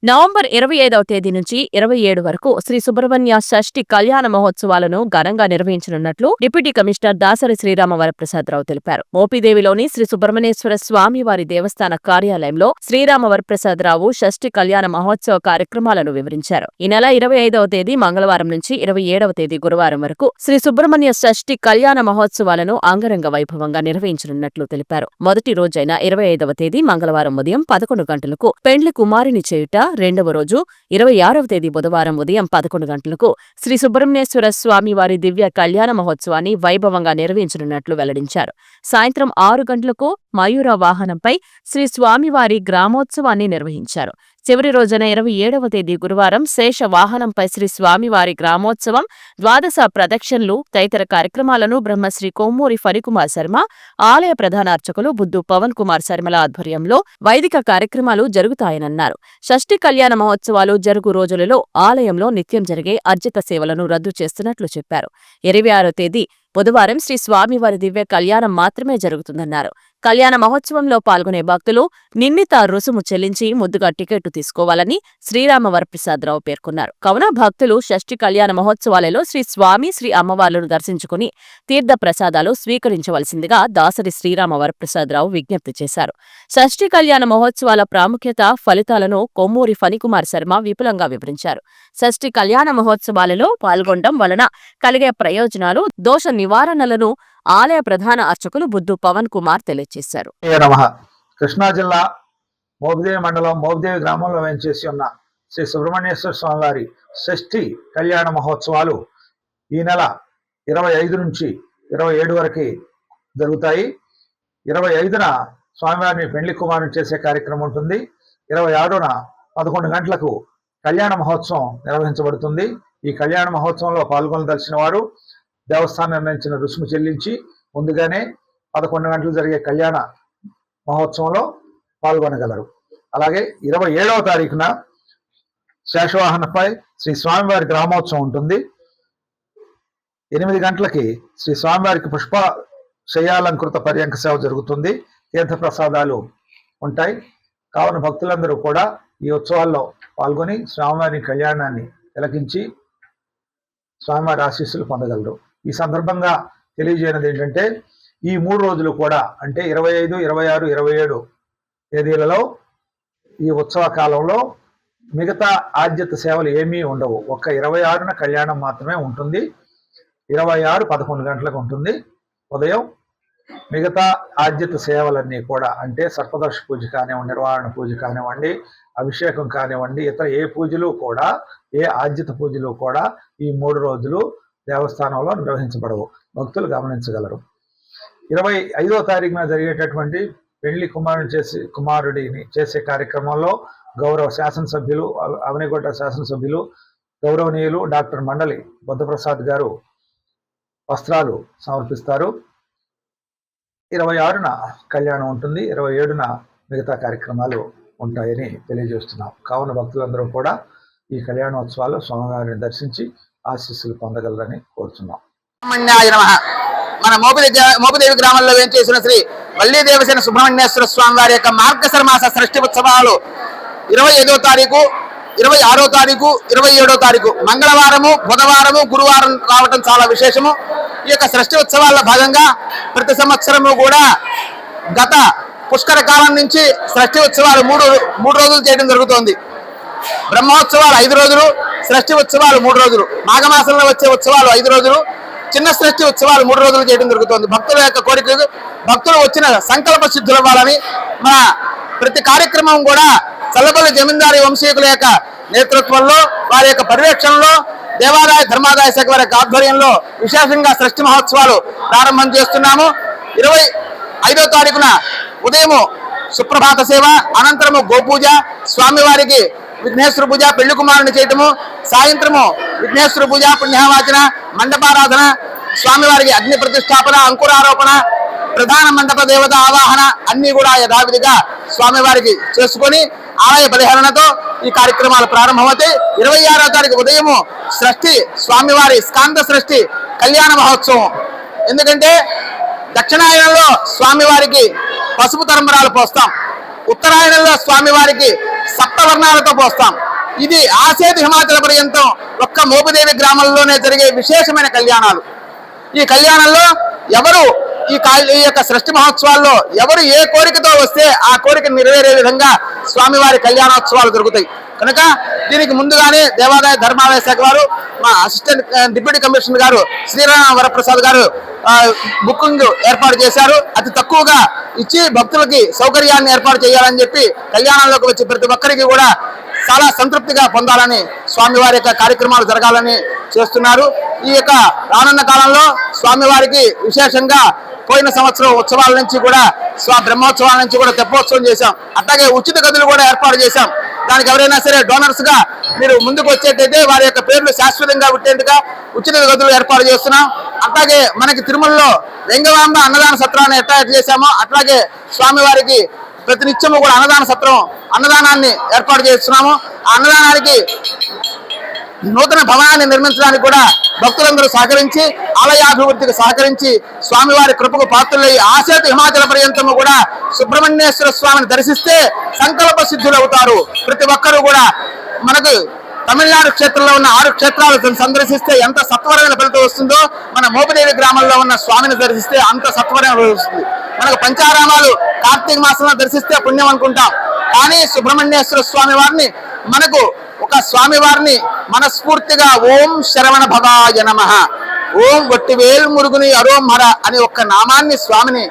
November 25వ తేదీ నుంచి 27 వరకు శ్రీ సుబ్రహ్మణ్య షష్ఠి కళ్యాణ మహోత్సవాలను ఘనంగా నిర్వహించనున్నట్లు డిప్యూటీ కమిషనర్ దాసరి శ్రీరామ వరప్రసాదరావు తెలిపారు. మోపిదేవిలోని శ్రీ సుబ్రహ్మణ్యేశ్వర స్వామివారి దేవస్థాన కార్యాలయంలో శ్రీరామ వరప్రసాదరావు షష్ఠి కళ్యాణ మహోత్సవ కార్యక్రమాలను వివరించారు. ఈ నెల 25వ తేదీ మంగళవారం నుంచి 27వ తేదీ గురువారం వరకు శ్రీ సుబ్రహ్మణ్య షష్ఠి కళ్యాణ మహోత్సవాలను అంగరంగ వైభవంగా నిర్వహించనున్నట్లు తెలిపారు. మొదటి రోజైన 25వ తేదీ మంగళవారం ఉదయం 11 గంటలకు పెండ్లి కుమారుని చేయుట, రెండవ రోజు 26వ తేదీ బుధవారం ఉదయం 11 గంటలకు శ్రీ సుబ్రహ్మణ్యేశ్వర స్వామివారి దివ్య కళ్యాణ మహోత్సవాన్ని వైభవంగా నిర్వహించనున్నట్లు వెల్లడించారు. సాయంత్రం 6 గంటలకు మయూర వాహనంపై శ్రీ స్వామివారి గ్రామోత్సవాన్ని నిర్వహించారు. చివరి రోజున 27వ తేదీ గురువారం శేష వాహనంపై శ్రీ స్వామివారి గ్రామోత్సవం, ద్వాదశ ప్రదక్షిణలు తదితర కార్యక్రమాలను బ్రహ్మశ్రీ కొమ్మూరి ఫణికుమార్ శర్మ, ఆలయ ప్రధాన అర్చకులు బుద్దు పవన్ కుమార్ శర్మల ఆధ్వర్యంలో వైదిక కార్యక్రమాలు జరుగుతాయనన్నారు. షష్ఠి కళ్యాణ మహోత్సవాలు జరుగు రోజులలో ఆలయంలో నిత్యం జరిగే అర్జిత సేవలను రద్దు చేస్తున్నట్లు చెప్పారు. 26వ తేదీ బుధవారం శ్రీ స్వామివారి దివ్య కళ్యాణం మాత్రమే జరుగుతుందన్నారు. కళ్యాణ మహోత్సవంలో పాల్గొనే భక్తులు నిర్ణీత రుసుము చెల్లించి ముద్దుగా టికెట్టు తీసుకోవాలని శ్రీరామ వరప్రసాదరావు పేర్కొన్నారు. కావున భక్తులు షష్ఠి కళ్యాణ మహోత్సవాలలో శ్రీ స్వామి, శ్రీ అమ్మవార్లను దర్శించుకుని తీర్థ ప్రసాదాలు స్వీకరించవలసిందిగా దాసరి శ్రీరామ వరప్రసాదరావు విజ్ఞప్తి చేశారు. షష్ఠి కళ్యాణ మహోత్సవాల ప్రాముఖ్యత, ఫలితాలను కొమ్మూరి ఫణికుమార్ శర్మ విపులంగా వివరించారు. షష్ఠి కళ్యాణ మహోత్సవాలలో పాల్గొనడం వలన కలిగే ప్రయోజనాలు, దోష నివారణలను ఆలయ ప్రధాన అర్చకులు బుద్దు పవన్ కుమార్ తెలియజేశారు. కృష్ణా జిల్లా మోపిదేవి మండలం మోపిదేవి గ్రామంలో వేంచేసి ఉన్న శ్రీ సుబ్రహ్మణ్యేశ్వర స్వామివారి షష్ఠి కళ్యాణ మహోత్సవాలు ఈ నెల 25 నుంచి 27 వరకు జరుగుతాయి. 25న స్వామివారిని పెండ్లి కుమారుని చేసే కార్యక్రమం ఉంటుంది. 26న 11 గంటలకు కళ్యాణ మహోత్సవం నిర్వహించబడుతుంది. ఈ కళ్యాణ మహోత్సవంలో పాల్గొనదలిచిన వారు దేవస్థానం నిర్ణయించిన రుసుము చెల్లించి ముందుగానే 11 గంటలు జరిగే కళ్యాణ మహోత్సవంలో పాల్గొనగలరు. అలాగే 27వ తారీఖున శేషవాహనపై శ్రీ స్వామివారి గ్రామోత్సవం ఉంటుంది. 8 గంటలకి శ్రీ స్వామివారికి పుష్ప శయ్యాలంకృత పర్యంక సేవ జరుగుతుంది. తీర్థ ప్రసాదాలు ఉంటాయి. కావున భక్తులందరూ కూడా ఈ ఉత్సవాల్లో పాల్గొని స్వామివారి కళ్యాణాన్ని తిలకించి స్వామివారి ఆశీస్సులు పొందగలరు. ఈ సందర్భంగా తెలియజేయనది ఏంటంటే, ఈ 3 రోజులు కూడా అంటే 25, 26, 27 తేదీలలో ఈ ఉత్సవ కాలంలో మిగతా ఆద్యత సేవలు ఏమీ ఉండవు. ఒక్క 26న కళ్యాణం మాత్రమే ఉంటుంది. 26 11 గంటలకు ఉంటుంది ఉదయం. మిగతా ఆద్యత సేవలన్నీ కూడా అంటే సర్పదర్శ పూజ కానివ్వండి, నిర్వహణ పూజ కానివ్వండి, అభిషేకం కానివ్వండి, ఇతర ఏ పూజలు కూడా, ఏ ఆద్యత పూజలు కూడా ఈ 3 రోజులు దేవస్థానంలో నిర్వహించబడవు. భక్తులు గమనించగలరు. 25వ తారీఖున జరిగేటటువంటి పెళ్లి కుమారుడిని చేసే కార్యక్రమంలో గౌరవ శాసనసభ్యులు, అవనిగొట్ట శాసనసభ్యులు, గౌరవనీయులు డాక్టర్ మండలి బుద్ధప్రసాద్ గారు వస్త్రాలు సమర్పిస్తారు. 26న కళ్యాణం ఉంటుంది. 27న మిగతా కార్యక్రమాలు ఉంటాయని తెలియజేస్తున్నాం. కావున భక్తులందరూ కూడా ఈ కళ్యాణోత్సవాల్లో స్వామివారిని దర్శించి ఆశీస్సులు పొందగలరని కోరుతున్నాం. మన మోపిదేవి గ్రామంలో వేంచేసిన శ్రీ వల్లీ దేవసేన సుబ్రహ్మణ్యేశ్వర స్వామి వారి యొక్క మార్గశిర మాస షష్ఠి ఉత్సవాలు 25వ తారీఖు, 26వ తారీఖు, 27వ తారీఖు మంగళవారము, బుధవారము, గురువారం రావటం చాలా విశేషము. ఈ యొక్క షష్ఠి ఉత్సవాల్లో భాగంగా ప్రతి సంవత్సరము కూడా గత పుష్కర కాలం నుంచి షష్ఠి ఉత్సవాలు మూడు రోజులు చేయడం జరుగుతోంది. బ్రహ్మోత్సవాలు 5 రోజులు, షష్ఠి ఉత్సవాలు 3 రోజులు, మాఘమాసంలో వచ్చే ఉత్సవాలు 5 రోజులు, చిన్న షష్ఠి ఉత్సవాలు 3 రోజులు చేయడం జరుగుతోంది. భక్తుల యొక్క కోరికలు, భక్తులు వచ్చిన సంకల్ప సిద్ధులు ఇవ్వాలని మన ప్రతి కార్యక్రమం కూడా చల్లపల్లి జమీందారీ వంశీకుల యొక్క నేతృత్వంలో, వారి యొక్క పర్యవేక్షణలో, దేవాదాయ ధర్మాదాయ శాఖ వారి యొక్క ఆధ్వర్యంలో విశేషంగా షష్ఠి మహోత్సవాలు ప్రారంభం చేస్తున్నాము. 25వ తారీఖున ఉదయము సుప్రభాత సేవ, అనంతరము గోపూజ, స్వామివారికి విఘ్నేశ్వర పూజ, పెళ్లి కుమారుని చేయటము, సాయంత్రము విఘ్నేశ్వర పూజ, పుణ్యవాచన, మండపారాధన, స్వామివారికి అగ్ని ప్రతిష్టాపన, అంకురారోపణ, ప్రధాన మండప దేవత ఆవాహన అన్ని కూడా యథావిధిగా స్వామివారికి చేసుకొని ఆలయ పరిహరణతో ఈ కార్యక్రమాలు ప్రారంభమవుతాయి. 26వ తారీఖు ఉదయము షష్ఠి స్వామివారి స్కాంద షష్ఠి కళ్యాణ మహోత్సవం. ఎందుకంటే దక్షిణాయనంలో స్వామివారికి పసుపు తరంబరాలు పోస్తాం, ఉత్తరాయణంలో స్వామివారికి సప్తవర్ణాలతో పోస్తాం. ఇది ఆసేతు హిమాచల పర్యంతం ఒక్క మోపిదేవి గ్రామంలోనే జరిగే విశేషమైన కళ్యాణాలు. ఈ కళ్యాణంలో ఎవరు ఈ యొక్క సృష్టి మహోత్సవాల్లో ఎవరు ఏ కోరికతో వస్తే ఆ కోరిక నెరవేరే విధంగా స్వామివారి కళ్యాణోత్సవాలు జరుగుతాయి. కనుక దీనికి ముందుగానే దేవాదాయ ధర్మాదాయ శాఖ వారు, మా అసిస్టెంట్ డిప్యూటీ కమిషనర్ గారు శ్రీరామ వరప్రసాద్ గారు బుకింగ్ ఏర్పాటు చేశారు. అతి తక్కువగా ఇచ్చి భక్తులకి సౌకర్యాన్ని ఏర్పాటు చేయాలని చెప్పి కళ్యాణంలోకి వచ్చి ప్రతి ఒక్కరికి కూడా చాలా సంతృప్తిగా పొందాలని స్వామివారి యొక్క కార్యక్రమాలు జరగాలని చేస్తున్నారు. ఈ యొక్క రానున్న కాలంలో స్వామివారికి విశేషంగా పోయిన సంవత్సరం ఉత్సవాల నుంచి కూడా బ్రహ్మోత్సవాల నుంచి కూడా తెప్పోత్సవం చేశాం. అట్లాగే ఉచిత గదులు కూడా ఏర్పాటు చేశాం. దానికి ఎవరైనా సరే డోనర్స్ గా మీరు ముందుకు వచ్చేటైతే వారి యొక్క పేర్లు శాశ్వతంగా ఉండేట్టుగా ఉచిత గదులు ఏర్పాటు చేస్తున్నాం. అట్లాగే మనకి తిరుమలలో వెంగవాంబ అన్నదాన సత్రాన్ని ఎట్లా చేశామో అట్లాగే స్వామివారికి ప్రతినిత్యము కూడా అన్నదానాన్ని ఏర్పాటు చేస్తున్నాము. ఆ అన్నదానానికి నూతన భవనాన్ని నిర్మించడానికి కూడా భక్తులందరూ సహకరించి ఆలయాభివృద్ధికి సహకరించి స్వామివారి కృపకు పాత్రులై ఆసేతు హిమాచల పర్యంతము కూడా సుబ్రహ్మణ్యేశ్వర స్వామిని దర్శిస్తే సంకల్ప సిద్ధులు అవుతారు. ప్రతి ఒక్కరూ కూడా మనకు తమిళనాడు క్షేత్రంలో ఉన్న 6 క్షేత్రాలు సందర్శిస్తే ఎంత సత్వరమైన ఫలితం వస్తుందో మన మోపిదేవి గ్రామంలో ఉన్న స్వామిని దర్శిస్తే అంత సత్వరమైన వస్తుంది. మనకు పంచారామాలు కార్తీక మాసంలో దర్శిస్తే పుణ్యం అనుకుంటాం. కానీ సుబ్రహ్మణ్యేశ్వర స్వామి వారిని మనకు ఒక స్వామివారిని మనస్ఫూర్తిగా ఓం శరవణ భవాయ నమః, ఓం వట్టివేల్ మురుగుని అరోం హర అని ఒక్క నామాన్ని స్వామిని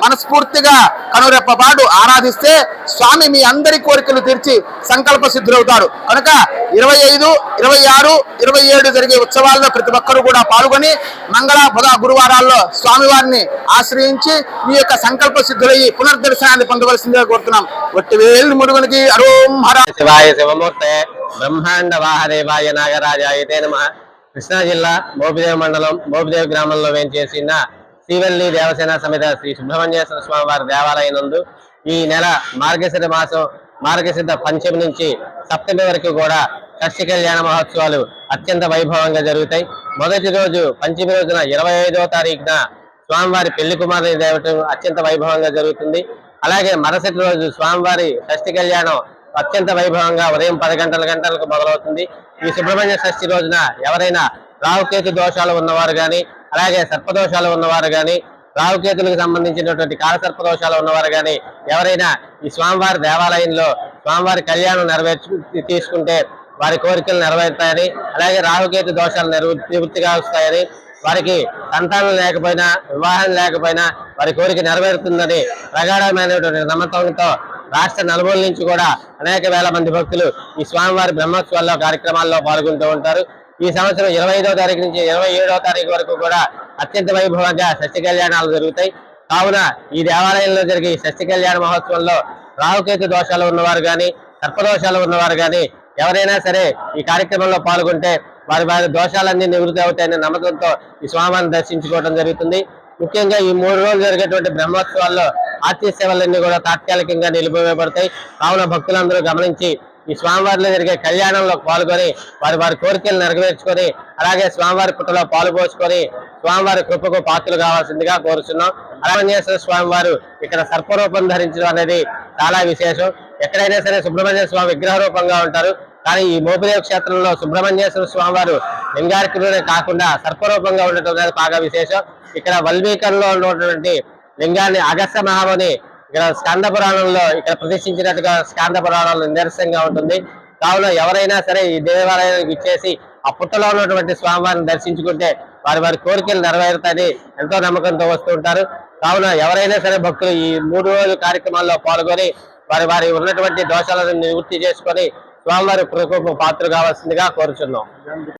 మనస్ఫూర్తిగా కనురెప్పపాటు ఆరాధిస్తే స్వామి మీ అందరి కోరికలు తీర్చి సంకల్ప సిద్ధులవుతారు. కనుక 25, 26, 27 జరిగే ఉత్సవాల్లో ప్రతి ఒక్కరూ కూడా పాల్గొని మంగళ బుధ గురువారాల్లో స్వామివారిని ఆశ్రయించి మీ యొక్క సంకల్ప సిద్ధులయ్యి పునర్దర్శనాన్ని పొందవలసిందిగా కోరుతున్నాం. వట్టివేల్ మురుగునికి అరోం హర. శివాయ శివమూర్తే బ్రహ్మాండ వాహదేవాయ నాగరాజాయ నమః. కృష్ణా జిల్లా మోపిదేవి మండలం మోపిదేవి గ్రామంలో వేంచేసిన శ్రీవల్లి దేవసేన సమేత శ్రీ సుబ్రహ్మణ్యేశ్వర స్వామి వారి దేవాలయం నందు ఈ నెల మార్గశిర మాసం మార్గశిర పంచమి నుంచి సప్తమి వరకు కూడా షష్ఠి కళ్యాణ మహోత్సవాలు అత్యంత వైభవంగా జరుగుతాయి. మొదటి రోజు పంచమి రోజున 25వ తారీఖున స్వామివారి పెళ్లి కుమారుని దేవటం అత్యంత వైభవంగా జరుగుతుంది. అలాగే మరుసటి రోజు స్వామివారి షష్ఠి కళ్యాణం అత్యంత వైభవంగా ఉదయం 10 గంటలకు మొదలవుతుంది. ఈ సుబ్రహ్మణ్య షష్ఠి రోజున ఎవరైనా రాహుకేతు దోషాలు ఉన్నవారు కానీ, అలాగే సర్పదోషాలు ఉన్నవారు కానీ, రాహుకేతులకు సంబంధించినటువంటి కాలసర్పదోషాలు ఉన్నవారు కానీ ఎవరైనా ఈ స్వామివారి దేవాలయంలో స్వామివారి కళ్యాణం తీసుకుంటే వారి కోరికలు నెరవేరుతాయని, అలాగే రాహుకేతు దోషాలు నివృత్తిగా వస్తాయని, వారికి సంతానం లేకపోయినా వివాహం లేకపోయినా వారి కోరిక నెరవేరుతుందని ప్రగాఢమైనటువంటి నమ్మకంతో రాష్ట్ర నలుమూల నుంచి కూడా అనేక వేల మంది భక్తులు ఈ స్వామివారి బ్రహ్మోత్సవాల్లో కార్యక్రమాల్లో పాల్గొంటూ ఉంటారు. ఈ సంవత్సరం 25వ తారీఖు నుంచి 27వ తారీఖు వరకు కూడా అత్యంత వైభవంగా షష్ఠి కళ్యాణాలు జరుగుతాయి. కావున ఈ దేవాలయంలో జరిగే ఈ షష్ఠి కళ్యాణ మహోత్సవంలో రాహుకేతు దోషాలు ఉన్నవారు కానీ, సర్పదోషాలు ఉన్నవారు కానీ ఎవరైనా సరే ఈ కార్యక్రమంలో పాల్గొంటే వారి దోషాలన్నీ నివృత్తి అవుతాయనే నమ్మకంతో ఈ స్వామివారిని దర్శించుకోవడం జరుగుతుంది. ముఖ్యంగా ఈ 3 రోజులు జరిగేటువంటి బ్రహ్మోత్సవాల్లో ఆర్తి సేవలన్నీ కూడా తాత్కాలికంగా నిలిపివేయబడతాయి. కావున భక్తులందరూ గమనించి ఈ స్వామివారిలో జరిగే కళ్యాణంలో పాల్గొని వారి కోరికలు నెరవేర్చుకొని, అలాగే స్వామివారి పుట్టలో పాలు పోసుకొని స్వామివారి కృపకు పాత్రలు కావాల్సిందిగా కోరుతున్నాం. సుబ్రహ్మణ్యేశ్వర స్వామి వారు ఇక్కడ సర్పరూపం ధరించడం అనేది చాలా విశేషం. ఎక్కడైనా సరే సుబ్రహ్మణ్య స్వామి విగ్రహ రూపంగా ఉంటారు, కానీ ఈ మోపిదేవి క్షేత్రంలో సుబ్రహ్మణ్యేశ్వర స్వామి వారు లింగార్కుడే కాకుండా సర్పరూపంగా ఉండటం అనేది బాగా విశేషం. ఇక్కడ వల్మీకంలో ఉన్నటువంటి లింగాన్ని అగస్త్య మహాముని ఇక్కడ స్కంద పురాణంలో ఇక్కడ ప్రతిష్ఠించినట్టుగా స్కంద పురాణంలో నిదర్శనంగా ఉంటుంది. కావున ఎవరైనా సరే ఈ దేవాలయానికి ఇచ్చేసి ఆ పుట్టలో ఉన్నటువంటి స్వామివారిని దర్శించుకుంటే వారి కోరికలు నెరవేరుతాయని ఎంతో నమ్మకంతో వస్తూ ఉంటారు. కావున ఎవరైనా సరే భక్తులు ఈ 3 రోజుల కార్యక్రమాల్లో పాల్గొని వారి ఉన్నటువంటి దోషాలను నివృత్తి చేసుకొని స్వామివారి కృపకు పాత్ర కావాల్సిందిగా కోరుచున్నాం.